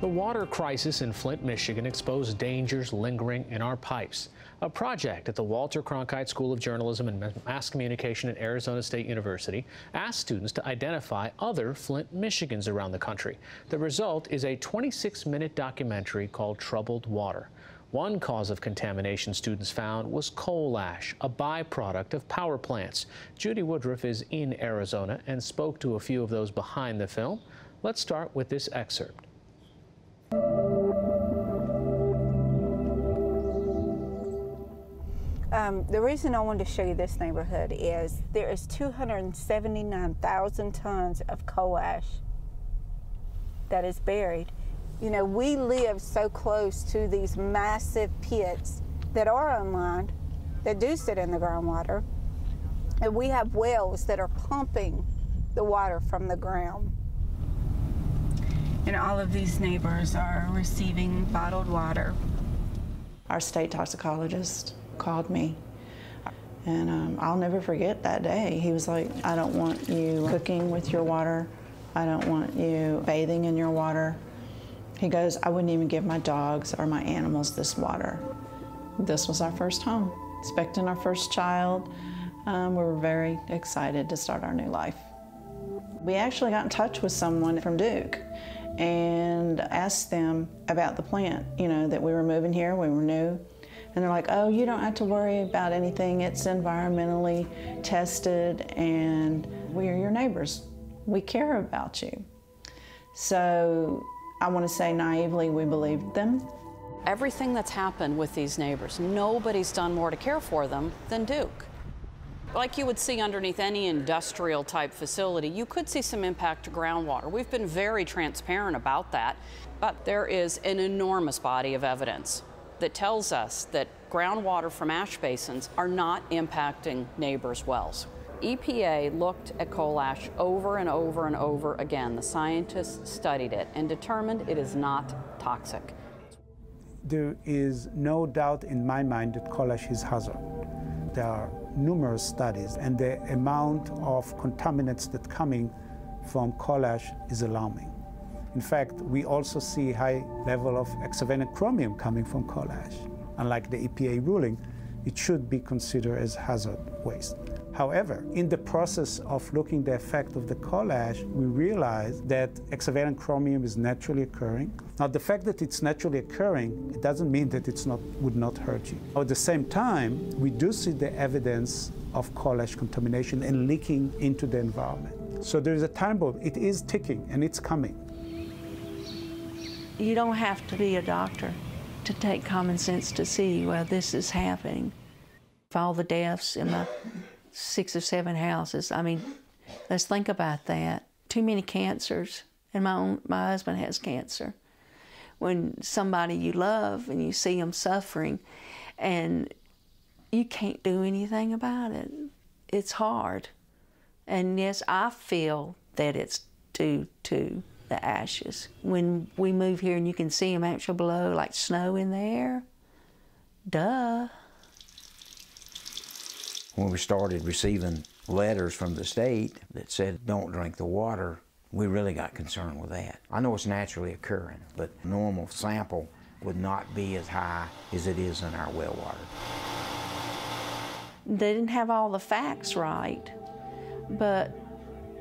The water crisis in Flint, Michigan exposed dangers lingering in our pipes. A project at the Walter Cronkite School of Journalism and Mass Communication at Arizona State University asked students to identify other Flint, Michigans around the country. The result is a 26-minute documentary called Troubled Water. One cause of contamination students found was coal ash, a byproduct of power plants. Judy Woodruff is in Arizona and spoke to a few of those behind the film. Let's start with this excerpt. The reason I wanted to show you this neighborhood is there is 279,000 tons of coal ash that is buried. You know, we live so close to these massive pits that are unlined, that do sit in the groundwater, and we have wells that are pumping the water from the ground. And all of these neighbors are receiving bottled water. Our state toxicologist called me, and I'll never forget that day. He was like, I don't want you cooking with your water. I don't want you bathing in your water. He goes, I wouldn't even give my dogs or my animals this water. This was our first home, expecting our first child. We were very excited to start our new life. We actually got in touch with someone from Duke and asked them about the plant, you know, that we were moving here, we were new. And they're like, oh, you don't have to worry about anything. It's environmentally tested, and we are your neighbors. We care about you. So I want to say naively, we believed them. Everything that's happened with these neighbors, nobody's done more to care for them than Duke. Like you would see underneath any industrial type facility, you could see some impact to groundwater. We've been very transparent about that, but there is an enormous body of evidence that tells us that groundwater from ash basins are not impacting neighbors' wells. EPA looked at coal ash over and over and over again. The scientists studied it and determined it is not toxic. There is no doubt in my mind that coal ash is hazard. There are numerous studies, and the amount of contaminants that coming from coal ash is alarming. In fact, we also see high level of hexavalent chromium coming from coal ash. Unlike the EPA ruling, it should be considered as hazard waste. However, in the process of looking at the effect of the coal ash, we realized that hexavalent chromium is naturally occurring. Now, the fact that it's naturally occurring, it doesn't mean that it would not hurt you. At the same time, we do see the evidence of coal ash contamination and leaking into the environment. So there is a time bomb. It is ticking, and it's coming. You don't have to be a doctor to take common sense to see, well, this is happening. All the deaths in my 6 or 7 houses, I mean, let's think about that. Too many cancers, and my husband has cancer. When somebody you love and you see them suffering and you can't do anything about it, it's hard. And yes, I feel that it's due to the ashes. When we move here and you can see them actually below, like snow in the air, duh. When we started receiving letters from the state that said, don't drink the water, we really got concerned with that. I know it's naturally occurring, but normal sample would not be as high as it is in our well water. They didn't have all the facts right, but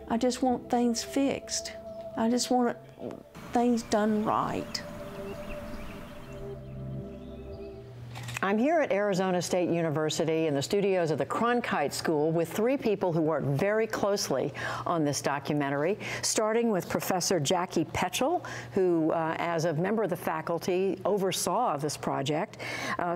I just want things fixed. I just want things done right. I'm here at Arizona State University in the studios of the Cronkite School with 3 people who worked very closely on this documentary, starting with Professor Jackie Petchel, who, as a member of the faculty, oversaw this project.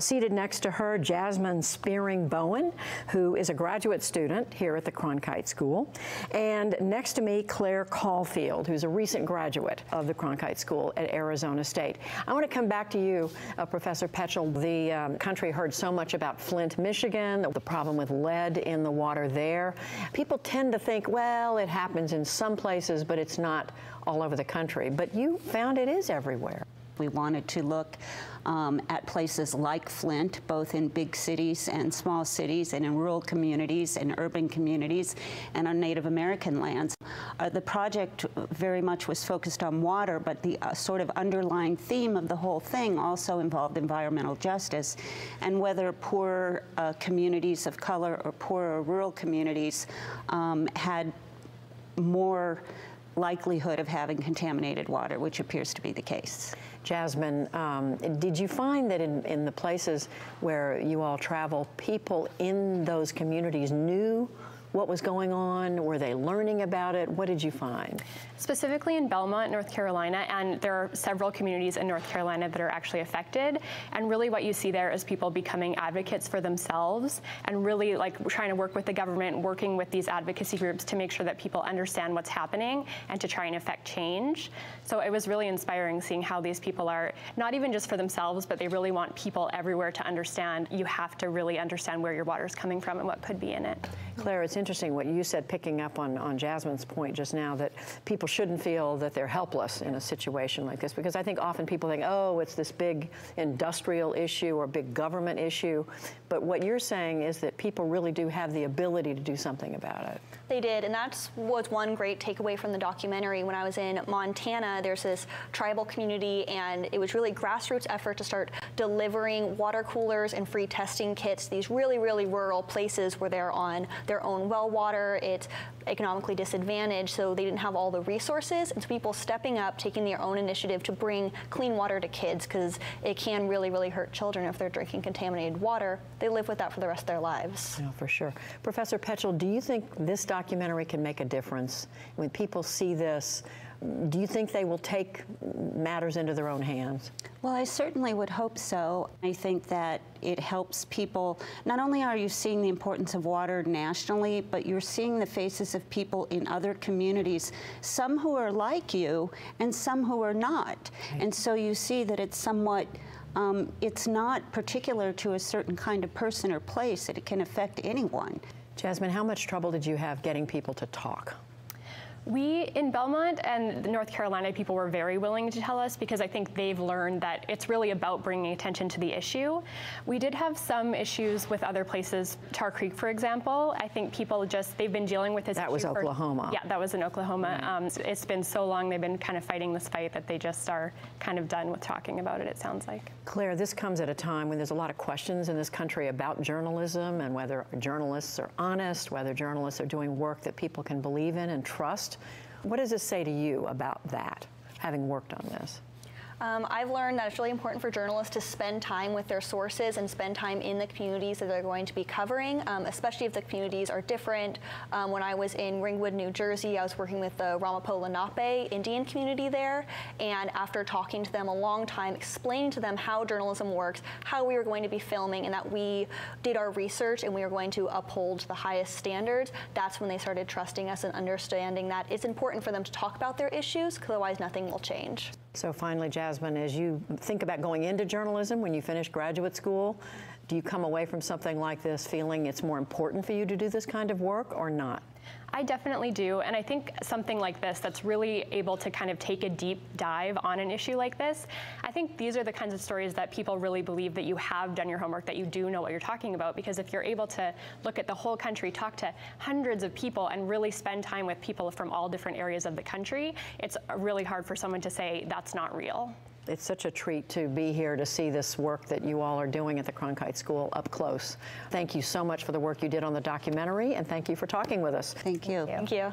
Seated next to her, Jasmine Spearing Bowen, who is a graduate student here at the Cronkite School. And next to me, Claire Caulfield, who's a recent graduate of the Cronkite School at Arizona State. I want to come back to you, Professor Petchel. The country heard so much about Flint, Michigan, the problem with lead in the water there. People tend to think, well, it happens in some places, but it's not all over the country. But you found it is everywhere. We wanted to look at places like Flint, both in big cities and small cities, and in rural communities and urban communities, and on Native American lands. The project very much was focused on water, but the sort of underlying theme of the whole thing also involved environmental justice, and whether poor communities of color or poorer rural communities had more likelihood of having contaminated water, which appears to be the case. Jasmine, did you find that in the places where you all travel, people in those communities knew what was going on? Were they learning about it? What did you find? Specifically in Belmont, North Carolina, and there are several communities in North Carolina that are actually affected, and really what you see there is people becoming advocates for themselves and really like trying to work with the government, working with these advocacy groups to make sure that people understand what's happening and to try and affect change. So it was really inspiring seeing how these people are not even just for themselves, but they really want people everywhere to understand you have to really understand where your water is coming from and what could be in it. Claire, it's interesting what you said, picking up on Jasmine's point just now, that people shouldn't feel that they're helpless in a situation like this, because I think often people think, oh, it's this big industrial issue or big government issue, but what you're saying is that people really do have the ability to do something about it. They did, and that was one great takeaway from the documentary. When I was in Montana, there's this tribal community, and it was really grassroots effort to start delivering water coolers and free testing kits to these really, really rural places where they're on their own well water. It's economically disadvantaged, so they didn't have all the resources. And so people stepping up, taking their own initiative to bring clean water to kids, because it can really, really hurt children if they're drinking contaminated water. They live with that for the rest of their lives. Yeah, for sure. Professor Petchel, do you think this documentary can make a difference? When people see this, do you think they will take matters into their own hands? Well, I certainly would hope so. I think that it helps people. Not only are you seeing the importance of water nationally, but you're seeing the faces of people in other communities, some who are like you and some who are not. Okay. And so you see that it's somewhat, it's not particular to a certain kind of person or place. It can affect anyone. Jasmine, how much trouble did you have getting people to talk? We, in Belmont and North Carolina, people were very willing to tell us because I think they've learned that it's really about bringing attention to the issue. We did have some issues with other places, Tar Creek, for example. I think people just, they've been dealing with this issue. That was Oklahoma. Yeah, that was in Oklahoma. Right. It's been so long, they've been kind of fighting this fight that they just are kind of done with talking about it, it sounds like. Claire, this comes at a time when there's a lot of questions in this country about journalism and whether journalists are honest, whether journalists are doing work that people can believe in and trust. What does this say to you about that, having worked on this? I've learned that it's really important for journalists to spend time with their sources and spend time in the communities that they're going to be covering, especially if the communities are different. When I was in Ringwood, New Jersey, I was working with the Ramapo Lenape Indian community there, and after talking to them a long time, explaining to them how journalism works, how we were going to be filming, and that we did our research and we were going to uphold the highest standards, that's when they started trusting us and understanding that it's important for them to talk about their issues, because otherwise nothing will change. So finally, Jasmine, as you think about going into journalism when you finish graduate school, do you come away from something like this feeling it's more important for you to do this kind of work or not? I definitely do, and I think something like this that's really able to kind of take a deep dive on an issue like this, I think these are the kinds of stories that people really believe that you have done your homework, that you do know what you're talking about, because if you're able to look at the whole country, talk to hundreds of people, and really spend time with people from all different areas of the country, it's really hard for someone to say that's not real. It's such a treat to be here to see this work that you all are doing at the Cronkite School up close. Thank you so much for the work you did on the documentary, and thank you for talking with us. Thank you. Thank you.